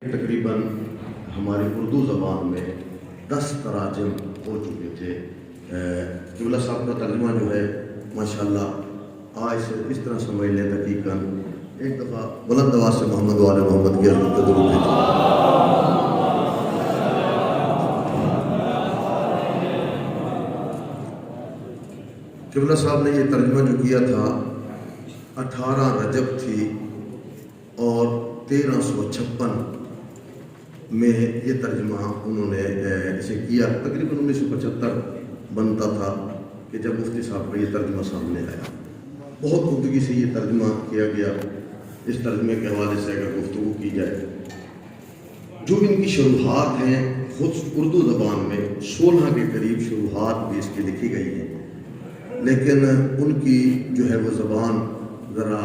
تقریباً ہماری اردو زبان میں 10 تراجم ہو چکے تھے۔ قبلہ صاحب کا ترجمہ جو ہے ماشاءاللہ آج سے اس طرح سمجھ لیں تقریباً ایک دفعہ بلند آواز سے محمد وعلی محمد کی حضرت کو درود بھیجیں۔ قبلہ صاحب نے یہ ترجمہ جو کیا تھا 18 رجب تھی اور 1356 میں یہ ترجمہ انہوں نے اسے کیا۔ تقریباً 1975 بنتا تھا کہ جب مفتی صاحب کا یہ ترجمہ سامنے آیا، بہت خودگی سے یہ ترجمہ کیا گیا۔ اس ترجمے کے حوالے سے اگر گفتگو کی جائے، جو ان کی شروحات ہیں خود اردو زبان میں 16 کے قریب شروحات بھی اس کی لکھی گئی ہیں، لیکن ان کی جو ہے وہ زبان ذرا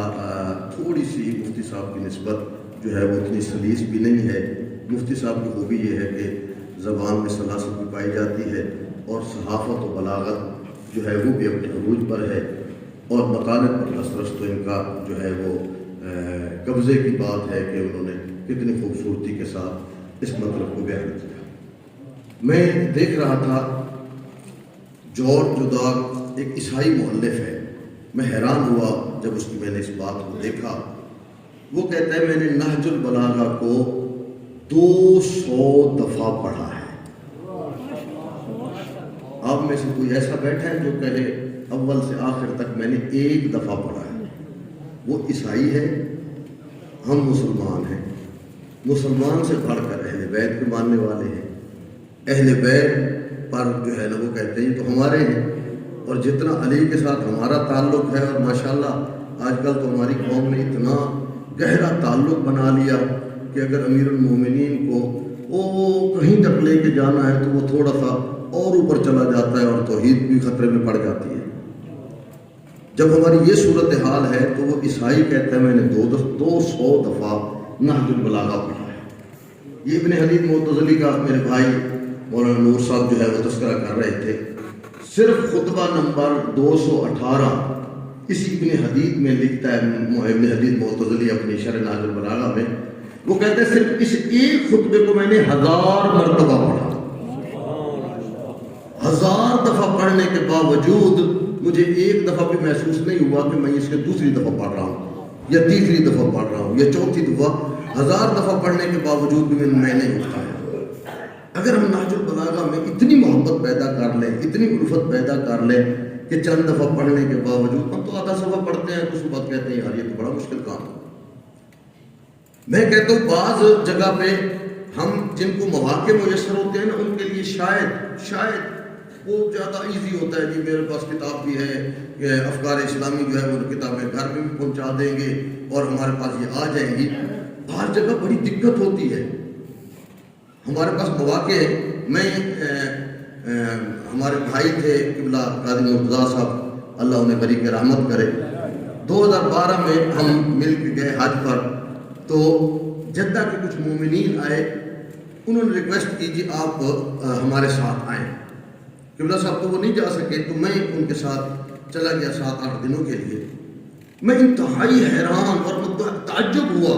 تھوڑی سی مفتی صاحب کی نسبت جو ہے وہ اتنی سلیس بھی نہیں ہے۔ مفتی صاحب کی خوبی یہ ہے کہ زبان میں سلاست بھی پائی جاتی ہے اور صحافت و بلاغت جو ہے وہ بھی اپنے عروج پر ہے، اور مطالب پر رس تو ان کا جو ہے وہ قبضے کی بات ہے کہ انہوں نے کتنی خوبصورتی کے ساتھ اس مطلب کو بیان کیا۔ میں دیکھ رہا تھا جارج جوداک ایک عیسائی مؤلف ہے، میں حیران ہوا جب اس کی میں نے اس بات کو دیکھا۔ وہ کہتا ہے میں نے نہج البلاغہ کو 200 دفعہ پڑھا ہے۔ آپ میں سے کوئی ایسا بیٹھا ہے جو کہے اول سے آخر تک میں نے 1 دفعہ پڑھا ہے؟ وہ عیسائی ہے، ہم مسلمان ہیں، مسلمان سے بڑھ کر اہل بیت کے ماننے والے ہیں۔ اہل بیت پر جو ہے نا وہ کہتے ہیں تو ہمارے ہیں، اور جتنا علی کے ساتھ ہمارا تعلق ہے، اور ماشاءاللہ آج کل تو ہماری قوم نے اتنا گہرا تعلق بنا لیا کہ اگر امیر المومنین کو وہ کہیں تک لے کے جانا ہے تو وہ تھوڑا سا اور اوپر چلا جاتا ہے اور توحید بھی خطرے میں پڑ جاتی ہے۔ جب ہماری یہ صورتحال ہے تو وہ عیسائی کہتا ہے میں نے 200 دفعہ نہج البلاغہ پڑھا ہے۔ یہ ابن حدید معتزلی کا میرے بھائی مولانا نور صاحب جو ہے وہ تذکرہ کر رہے تھے۔ صرف خطبہ نمبر 218 اسی ابن حدید میں لکھتا ہے ابن حدید معتزلی اپنی شرح نہج البلاغہ میں، وہ کہتے ہیں صرف اس ایک خطبے کو میں نے 1000 مرتبہ پڑھا۔ 1000 دفعہ پڑھنے کے باوجود مجھے ایک دفعہ بھی محسوس نہیں ہوا کہ میں اس کے دوسری دفعہ پڑھ رہا ہوں یا تیسری دفعہ پڑھ رہا ہوں یا چوتھی دفعہ۔ 1000 دفعہ پڑھنے کے باوجود بھی میں نے اٹھایا۔ اگر ہم نہج البلاغہ میں اتنی محبت پیدا کر لیں، اتنی الفت پیدا کر لیں کہ چند دفعہ پڑھنے کے باوجود ہم تو آدھا صفحہ پڑھتے ہیں تو اس وقت کہتے ہیں یار یہ تو بڑا مشکل کام ہے۔ میں کہتا ہوں بعض جگہ پہ ہم جن کو مواقع میسر ہوتے ہیں نا ان کے لیے شاید وہ زیادہ ایزی ہوتا ہے، جی میرے پاس کتاب بھی ہے کہ افکار اسلامی جو ہے وہ کتابیں گھر میں بھی پہنچا دیں گے اور ہمارے پاس یہ آ جائیں گی۔ بعض جگہ بڑی دقت ہوتی ہے، ہمارے پاس مواقع ہے۔ میں ہمارے بھائی تھے قبلہ قاضی مرتضیٰ صاحب، اللہ انہیں بری کے رحمت کرے، 2012 میں ہم مل کے گئے حج پر، تو جدہ کے کچھ مومنین آئے، انہوں نے ریکویسٹ کی جی آپ ہمارے ساتھ آئیں۔ قبلہ صاحب تو وہ نہیں جا سکے تو میں ان کے ساتھ چلا گیا 7-8 دنوں کے لیے۔ میں انتہائی حیران اور تعجب ہوا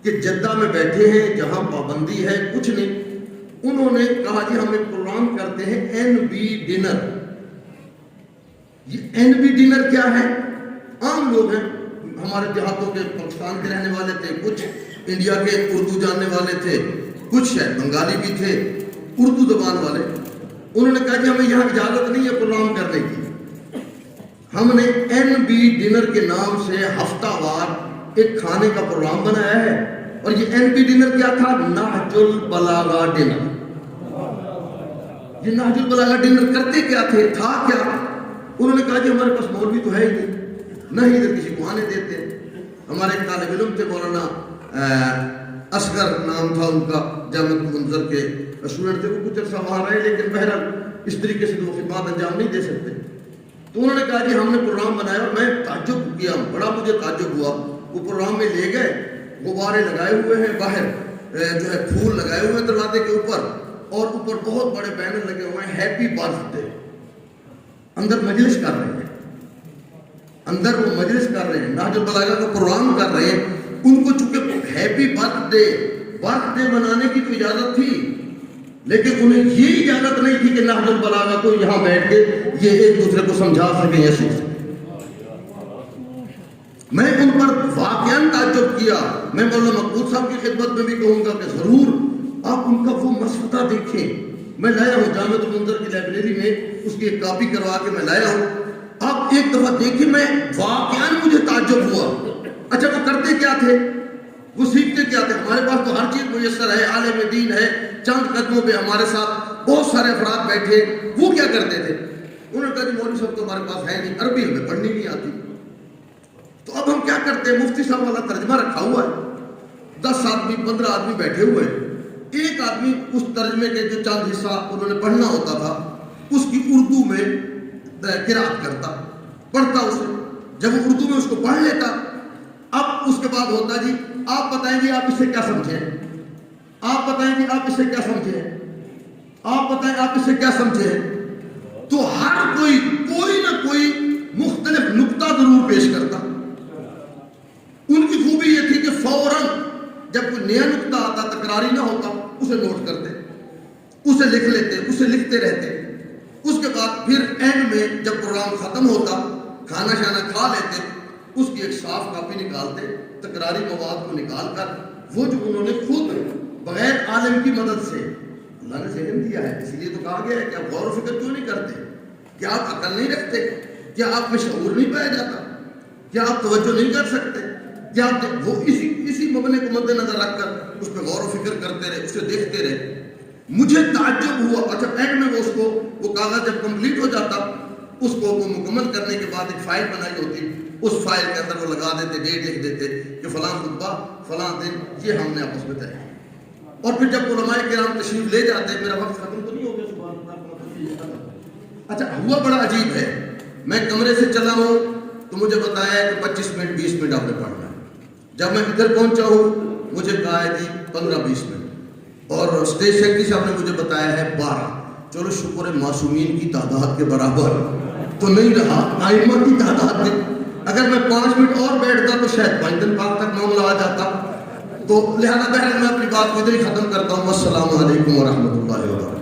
کہ جدہ میں بیٹھے ہیں جہاں پابندی ہے کچھ نہیں، انہوں نے کہا جی ہم ایک پروگرام کرتے ہیں NB ڈنر۔ یہ NB ڈنر کیا ہے؟ عام لوگ ہیں، ہمارے دیہاتوں کے پاکستان کے رہنے والے تھے، کچھ انڈیا کے اردو جاننے والے تھے، کچھ بنگالی بھی تھے، اردو زبان والے۔ انہوں نے کہا کہ ہمیں یہاں اجازت نہیں ہے پروگرام کرنے کی۔ ہم نے NB ڈنر کے نام سے ہفتہ وار ایک کھانے کا پروگرام بنایا ہے، اور یہ NB ڈنر کیا تھا؟ نہج البلاغہ ڈنر۔ یہ نہج البلاغہ ڈنر کرتے کیا تھے، تھا کیا؟ انہوں نے کہا جی ہمارے پاس مولوی تو ہے ہی نہیں ادھر کسی کو آنے دیتے۔ ہمارے ایک طالب علم تھے مولانا اصغر نام تھا ان کا، جامعہ منظر کے اسٹوڈنٹ تھے، وہ کچھ عرصہ وہاں رہے لیکن بہرحال اس طریقے سے وہ خدمات انجام نہیں دے سکتے۔ تو انہوں نے کہا جی ہم نے پروگرام بنایا، اور میں تعجب کیا، بڑا مجھے تعجب ہوا۔ وہ پروگرام میں لے گئے، غبارے لگائے ہوئے ہیں باہر، جو ہے پھول لگائے ہوئے ہیں دروازے کے اوپر، اور اوپر بہت بڑے بینر لگے ہوئے ہیں ہیپی برتھ ڈے۔ اندر مجلس کر رہے ہیں، اندر وہ مجلس کر رہے ہیں، نہج البلاغہ کا پروگرام کر رہے ہیں۔ ان کو چونکہ happy birth day birth day منانے کی تو اجازت تھی، لیکن انہیں یہ اجازت نہیں تھی کہ نہج البلاغہ کو یہاں بیٹھ کے یہ ایک دوسرے کو سمجھا سکیں یا سیکھ سکیں۔ میں ان پر واقعاً تعجب کیا۔ میں مولانا مقبول صاحب کی خدمت میں بھی کہوں گا کہ ضرور آپ ان کا وہ مسودہ دیکھیں۔ میں لایا ہوں جامعۃ المنظر کی لائبریری میں، اس کی ایک کاپی کروا کے میں لایا ہوں، آپ ایک دفعہ دیکھیں، میں واقعاً مجھے تعجب ہوا۔ اچھا وہ کرتے کیا تھے، وہ سیکھتے کیا تھے؟ ہمارے پاس تو ہر چیز میسر ہے، عالم دین ہے، چند قدموں پہ ہمارے ساتھ بہت سارے افراد بیٹھے، وہ کیا کرتے تھے؟ انہوں نے کہا جی مولوی صاحب تو ہمارے پاس ہے نہیں، عربی ہمیں پڑھنی نہیں آتی، تو اب ہم کیا کرتے ہیں؟ مفتی صاحب والا ترجمہ رکھا ہوا ہے، 10 آدمی 15 آدمی بیٹھے ہوئے ہیں، ایک آدمی اس ترجمے کے جو چند حصہ انہوں نے پڑھنا ہوتا تھا اس کی اردو میں قرات کرتا، پڑھتا اسے، جب وہ اردو میں اس کو پڑھ لیتا، اب اس کے بعد ہوتا جی آپ بتائیں گے آپ اس سے کیا سمجھیں، آپ بتائیں گے آپ اس سے کیا سمجھیں، آپ بتائیں آپ اس سے کیا سمجھیں، تو ہر کوئی نہ کوئی مختلف نقطہ ضرور پیش کرتا۔ ان کی خوبی یہ تھی کہ فوراً جب کوئی نیا نقطہ آتا، تکراری نہ ہوتا، اسے نوٹ کرتے، اسے لکھ لیتے، اسے لکھتے رہتے۔ اس کے بعد پھر اینڈ میں جب پروگرام ختم ہوتا، کھانا شانا کھا لیتے، اس کی ایک صاف کاپی نکالتے، تکراری مواد کو نکال کر وہ جو انہوں نے خود بغیر عالم کی مدد سے، اللہ نے ذہن دیا ہے، اس لیے تو کہا گیا ہے کہ آپ غور و فکر کیوں نہیں کرتے؟ کیا آپ عقل نہیں رکھتے؟ کیا آپ میں شعور نہیں پایا جاتا؟ کیا آپ توجہ نہیں کر سکتے؟ کیا آپ وہ اسی مبنے کو مد نظر رکھ کر اس پہ غور و فکر کرتے رہے، اسے دیکھتے رہے؟ مجھے تعجب ہوا۔ اچھا اینڈ میں وہ کاغذ جب کمپلیٹ ہو جاتا، اس کو وہ مکمل کرنے کے بعد ایک فائل بنائی ہوتی، اس فائل کے اندر وہ لگا دیتے، ڈیٹ لکھ دیتے کہ فلاں خطبہ فلاں دن یہ ہم نے آپس میں طے کیا۔ اور پھر جب علماء کرام تشریف لے جاتے، میرا وقت ختم تو نہیں ہو گیا؟ اچھا ہوا بڑا عجیب ہے، میں کمرے سے چلا ہوں تو مجھے بتایا کہ 25 منٹ 20 منٹ آپ نے پڑھنا ہے۔ جب میں ادھر پہنچا ہوں مجھے کہا ہے جی 15-20 منٹ، اور اسٹیج سیکرٹری صاحب نے مجھے بتایا ہے 12۔ چلو شکر ہے معصومین کی تعداد کے برابر تو نہیں رہا، ائمہ کی تعداد میں اگر میں 5 منٹ اور بیٹھتا تو شاید 5 دن بعد تک معاملہ آ جاتا۔ تو لہذا بہرحال میں اپنی بات کو ادھر ہی ختم کرتا ہوں۔ السلام علیکم ورحمۃ اللہ وبرکاتہ۔